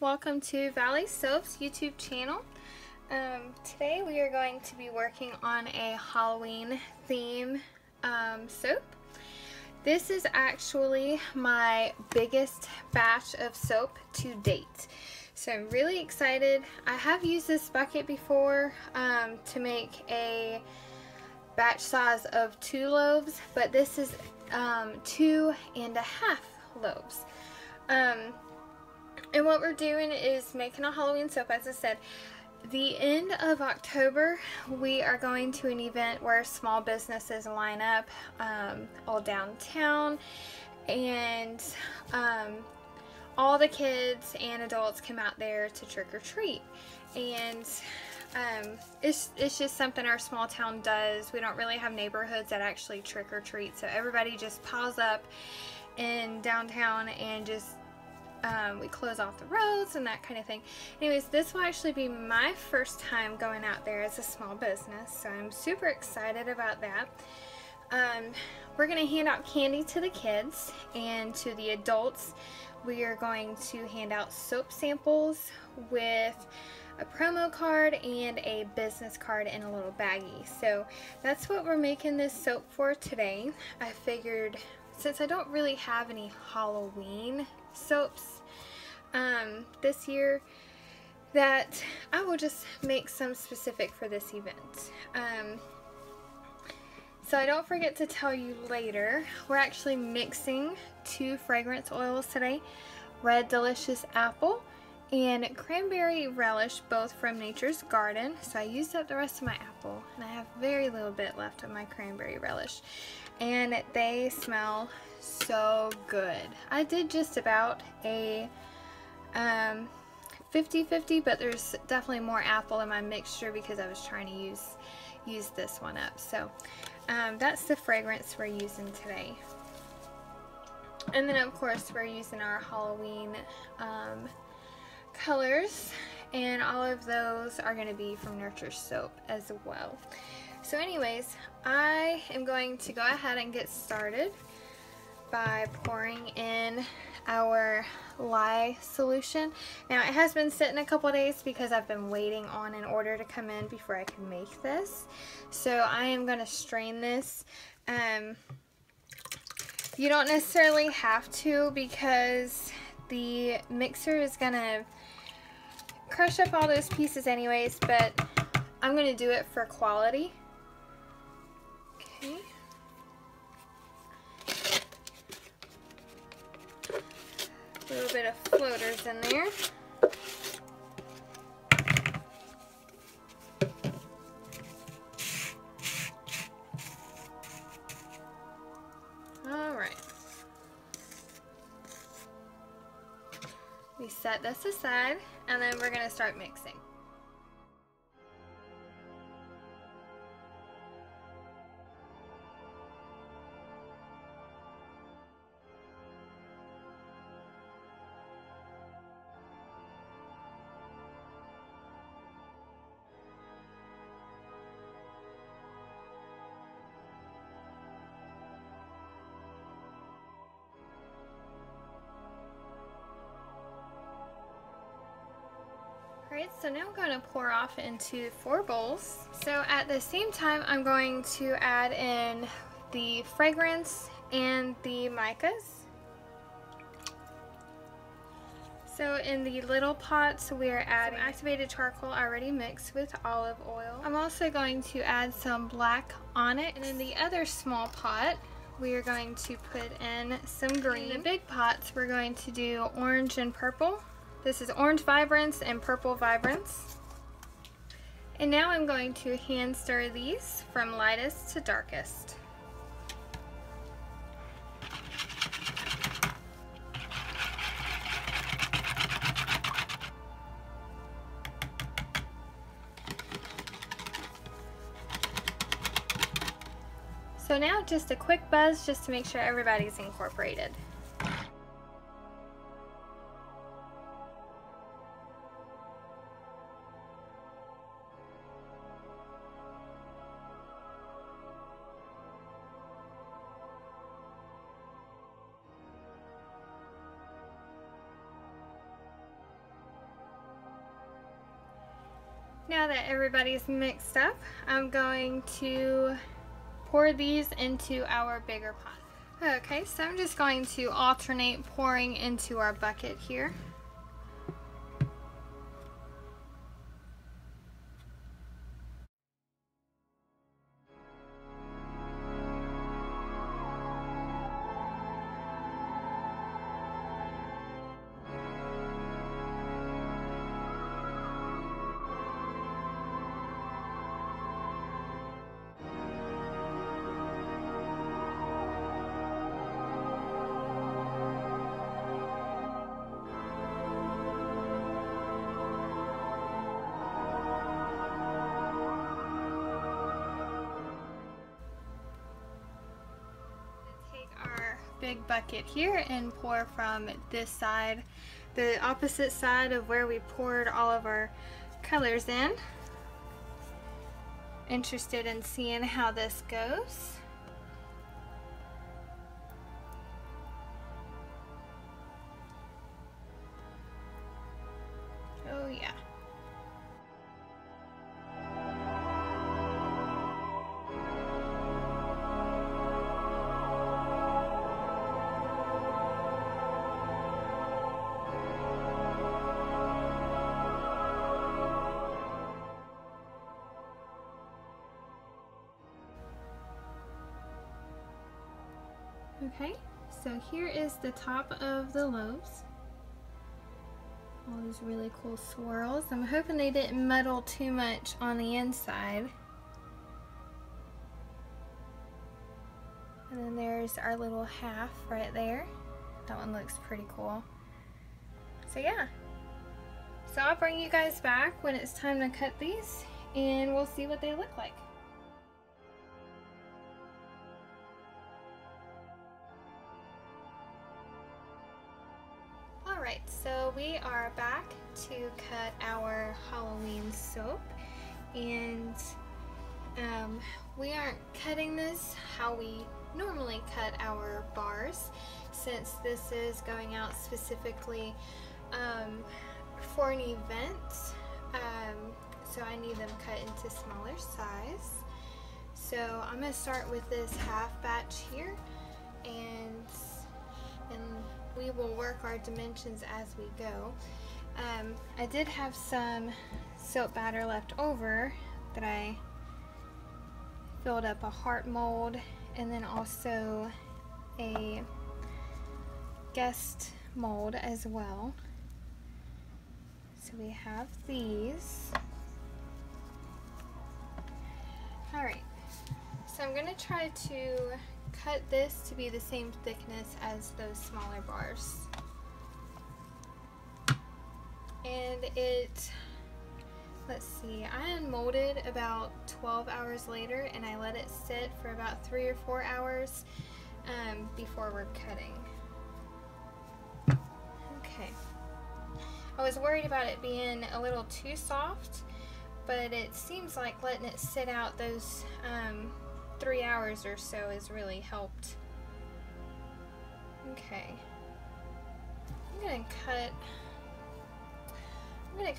welcome to Valley Soap's YouTube channel. Today we are going to be working on a Halloween theme soap. This is actually my biggest batch of soap to date. So I'm really excited. I have used this bucket before to make a batch size of 2 loaves, but this is 2.5 loaves. And what we're doing is making a Halloween soap. As I said, the end of October we are going to an event where small businesses line up all downtown, and all the kids and adults come out there to trick or treat. And it's just something our small town does. We don't really have neighborhoods that actually trick or treat, so everybody just piles up in downtown and just we close off the roads and that kind of thing. Anyways, this will actually be my first time going out there as a small business, so I'm super excited about that. We're going to hand out candy to the kids, and to the adults we are going to hand out soap samples with a promo card and a business card in a little baggie. So that's what we're making this soap for today. I figured, since I don't really have any Halloween soaps this year, that I will just make some specific for this event. So I don't forget to tell you later, we're actually mixing 2 fragrance oils today, Red Delicious Apple and Cranberry Relish, both from Nature's Garden. So I used up the rest of my apple and I have very little bit left of my Cranberry Relish, and they smell so good. I did just about a 50-50, but there's definitely more apple in my mixture because I was trying to use this one up. So that's the fragrance we're using today. And then of course we're using our Halloween colors, and all of those are going to be from Nurture Soap as well. So anyways, I am going to go ahead and get started by pouring in our lye solution. Now it has been sitting a couple days because I've been waiting on an order to come in before I can make this. So I am going to strain this. You don't necessarily have to, because the mixer is going to crush up all those pieces anyways, but I'm going to do it for quality. Okay. A little bit of floaters in there. Alright. We set this aside, and then we're going to start mixing. Alright, so now I'm going to pour off into 4 bowls. So at the same time, I'm going to add in the fragrance and the micas. So in the little pots, we're adding some activated charcoal already mixed with olive oil. I'm also going to add some black onyx. And in the other small pot, we are going to put in some green. In the big pots, we're going to do orange and purple. This is Orange Vibrance and Purple Vibrance. And now I'm going to hand stir these from lightest to darkest. So now just a quick buzz just to make sure everybody's incorporated. Now that everybody's mixed up, I'm going to pour these into our bigger pot. Okay, so I'm just going to alternate pouring into our bucket here. Big bucket here and pour from this side, the opposite side of where we poured all of our colors in. Interested in seeing how this goes. Oh yeah. Okay, so here is the top of the loaves. All these really cool swirls. I'm hoping they didn't muddle too much on the inside. And then there's our little half right there. That one looks pretty cool. So yeah. So I'll bring you guys back when it's time to cut these and we'll see what they look like. Alright, so we are back to cut our Halloween soap, and we aren't cutting this how we normally cut our bars, since this is going out specifically for an event, so I need them cut into smaller size. So I'm going to start with this half batch here, and we will work our dimensions as we go. I did have some soap batter left over that I filled up a heart mold, and then also a guest mold as well. So we have these. Alright, so I'm going to try to cut this to be the same thickness as those smaller bars. And let's see, I unmolded about 12 hours later, and I let it sit for about 3 or 4 hours before we're cutting. Okay. I was worried about it being a little too soft, but it seems like letting it sit out those 3 hours or so has really helped. Okay. I'm gonna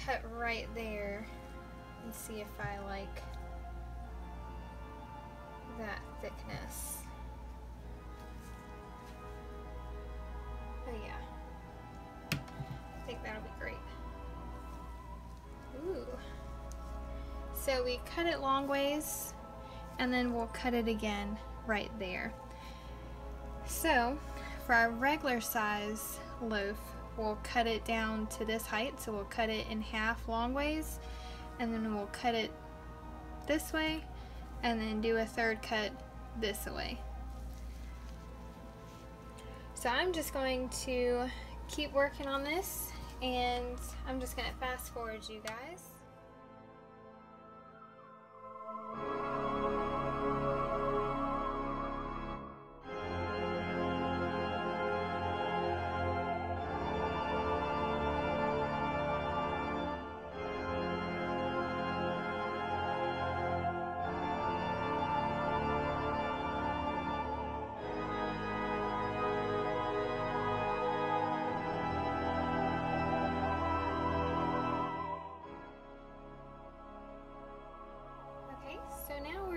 cut right there and see if I like that thickness. Oh yeah. I think that'll be great. Ooh. So we cut it long ways, and then we'll cut it again right there. So for our regular size loaf, we'll cut it down to this height, so we'll cut it in half long ways, and then we'll cut it this way, and then do a third cut this way. So I'm just going to keep working on this, and I'm just going to fast forward you guys.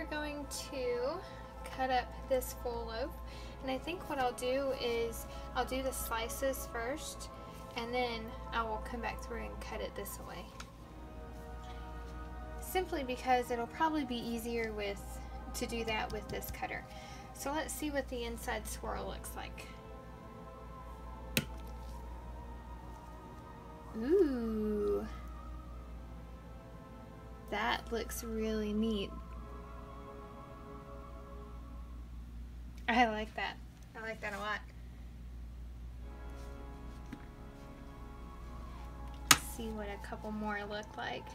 going to cut up this full loaf, and I think what I'll do is I'll do the slices first, and then I will come back through and cut it this way. Simply because it'll probably be easier to do that with this cutter. So let's see what the inside swirl looks like. Ooh, that looks really neat. I like that. I like that a lot. Let's see what a couple more look like.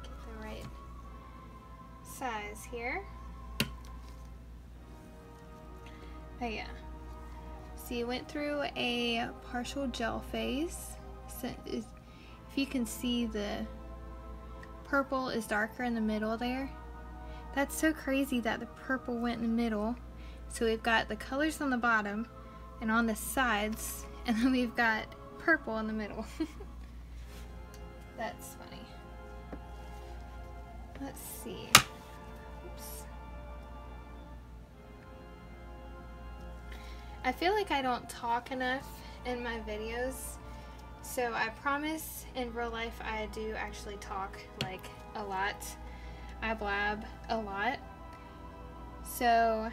Get the right size here. Oh yeah. So you went through a partial gel phase. So if you can see, the purple is darker in the middle there. That's so crazy that the purple went in the middle. So we've got the colors on the bottom and on the sides, and then we've got purple in the middle. That's funny. Let's see. Oops. I feel like I don't talk enough in my videos, so I promise in real life I do actually talk like a lot. I blab a lot. So,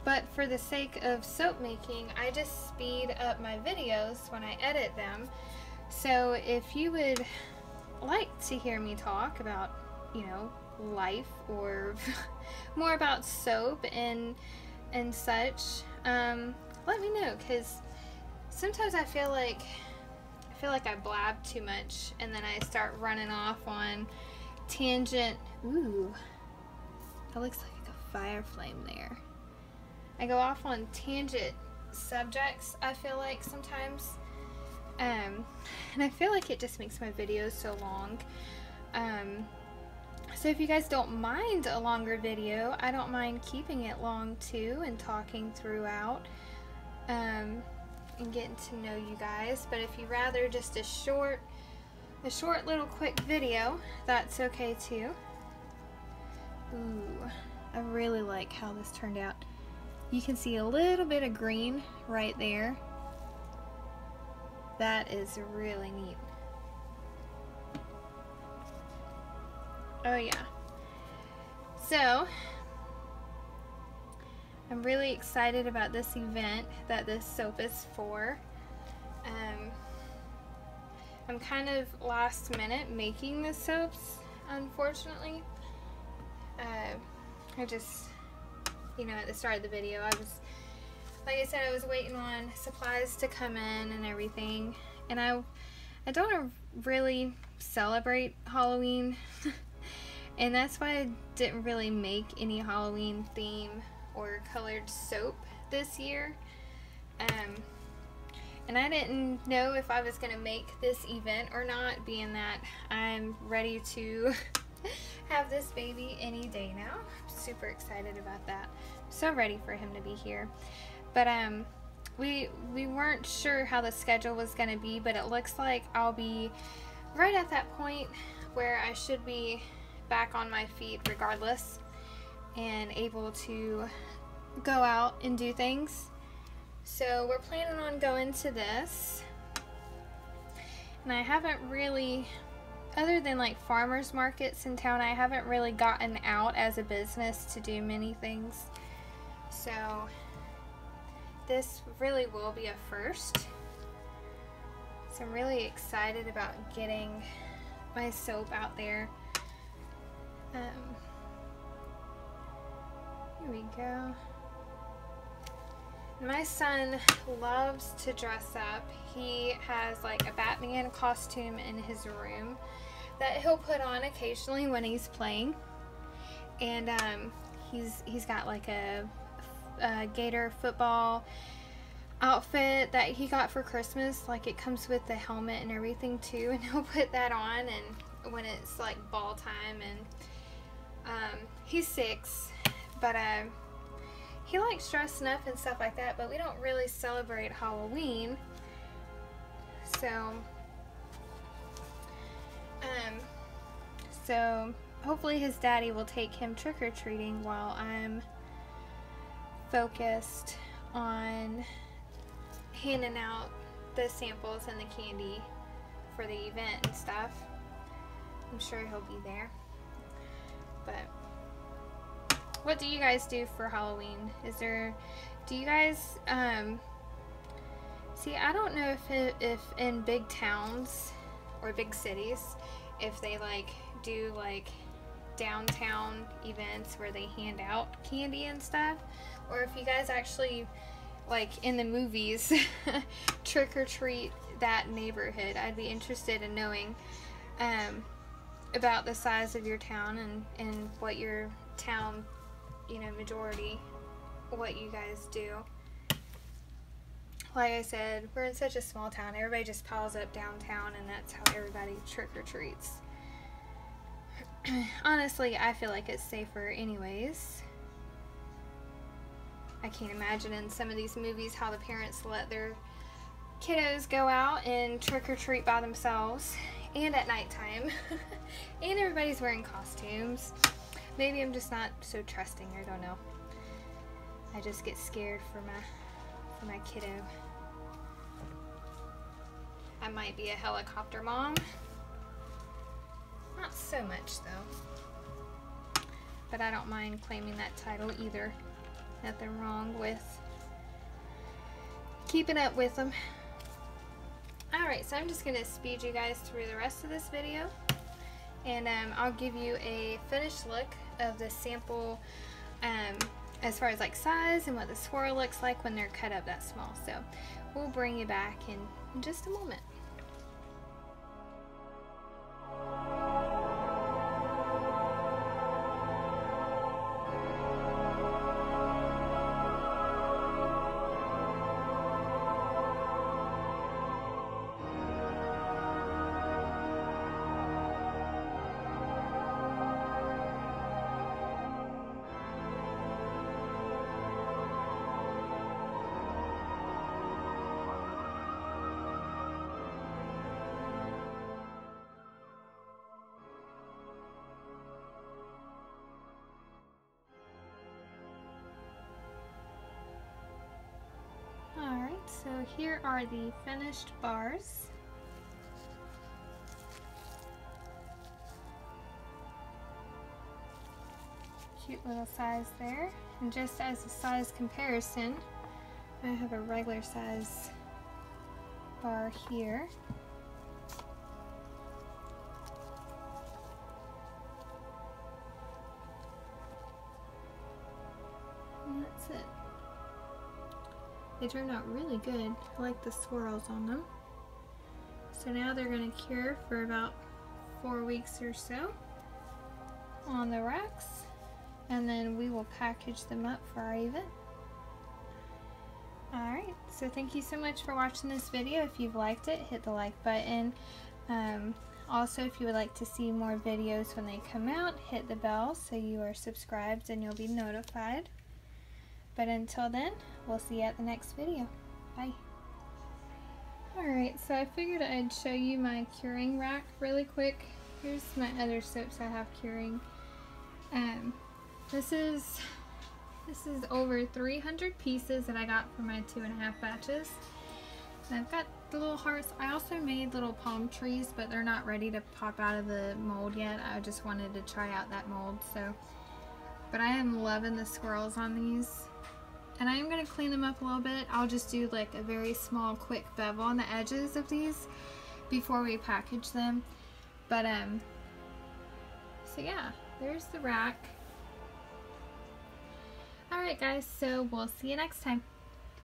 but for the sake of soap making, I just speed up my videos when I edit them. So if you would like to hear me talk about, you know, life or more about soap and such, let me know, because sometimes I feel like I blab too much, and then I start running off on tangent. Ooh, that looks like a fire flame there. I go off on tangent subjects, I feel like sometimes, and I feel like it just makes my videos so long. So if you guys don't mind a longer video, I don't mind keeping it long too and talking throughout, and getting to know you guys. But if you rather just a short little quick video, that's okay too. Ooh, I really like how this turned out. You can see a little bit of green right there. That is really neat. Oh yeah. So, I'm really excited about this event that this soap is for. I'm kind of last minute making the soaps, unfortunately. I just, you know, at the start of the video, like I said, I was waiting on supplies to come in and everything. And I don't really celebrate Halloween. And that's why I didn't really make any Halloween theme or colored soap this year. And I didn't know if I was gonna make this event or not, being that I'm ready to have this baby any day now. I'm super excited about that. So ready for him to be here. But we weren't sure how the schedule was gonna be, but it looks like I'll be right at that point where I should be back on my feet regardless and able to go out and do things. So we're planning on going to this, and I haven't really, other than like farmers markets in town, I haven't really gotten out as a business to do many things. So this really will be a first. So I'm really excited about getting my soap out there. Here we go. My son loves to dress up. He has like a Batman costume in his room that he'll put on occasionally when he's playing. And he's got like a Gator football outfit that he got for Christmas. Like it comes with the helmet and everything too, and he'll put that on and when it's like ball time. And he's 6, but he likes dressing up and stuff like that, but we don't really celebrate Halloween. So So hopefully his daddy will take him trick-or-treating while I'm focused on handing out the samples and the candy for the event and stuff. I'm sure he'll be there. But what do you guys do for Halloween? Do you guys, see, I don't know if in big towns or big cities, if they like do like downtown events where they hand out candy and stuff, or if you guys actually, like in the movies, trick or treat that neighborhood. I'd be interested in knowing about the size of your town and what your town, you know, majority, what you guys do. Like I said, we're in such a small town. Everybody just piles up downtown, and that's how everybody trick-or-treats. Honestly, I feel like it's safer anyways. I can't imagine in some of these movies how the parents let their kiddos go out and trick-or-treat by themselves, and at nighttime. And everybody's wearing costumes. Maybe I'm just not so trusting, I don't know. I just get scared for my kiddo. I might be a helicopter mom. Not so much though. But I don't mind claiming that title either. Nothing wrong with keeping up with them. Alright, so I'm just going to speed you guys through the rest of this video. And I'll give you a finished look of the sample as far as like size and what the swirl looks like when they're cut up that small. So we'll bring you back in just a moment. So here are the finished bars. Cute little size there. And just as a size comparison, I have a regular size bar here. And that's it. They turned out really good. I like the swirls on them. So now they're going to cure for about 4 weeks or so on the racks, and then we will package them up for our event. Alright, so thank you so much for watching this video. If you've liked it, hit the like button. Also, if you would like to see more videos when they come out, hit the bell so you are subscribed and you'll be notified. But until then, we'll see you at the next video. Bye. Alright, so I figured I'd show you my curing rack really quick. Here's my other soaps I have curing. This is over 300 pieces that I got for my 2.5 batches. And I've got the little hearts. I also made little palm trees, but they're not ready to pop out of the mold yet. I just wanted to try out that mold, so. But I am loving the swirls on these. And I am going to clean them up a little bit. I'll just do like a very small quick bevel on the edges of these before we package them. But so yeah, there's the rack. Alright guys, so we'll see you next time.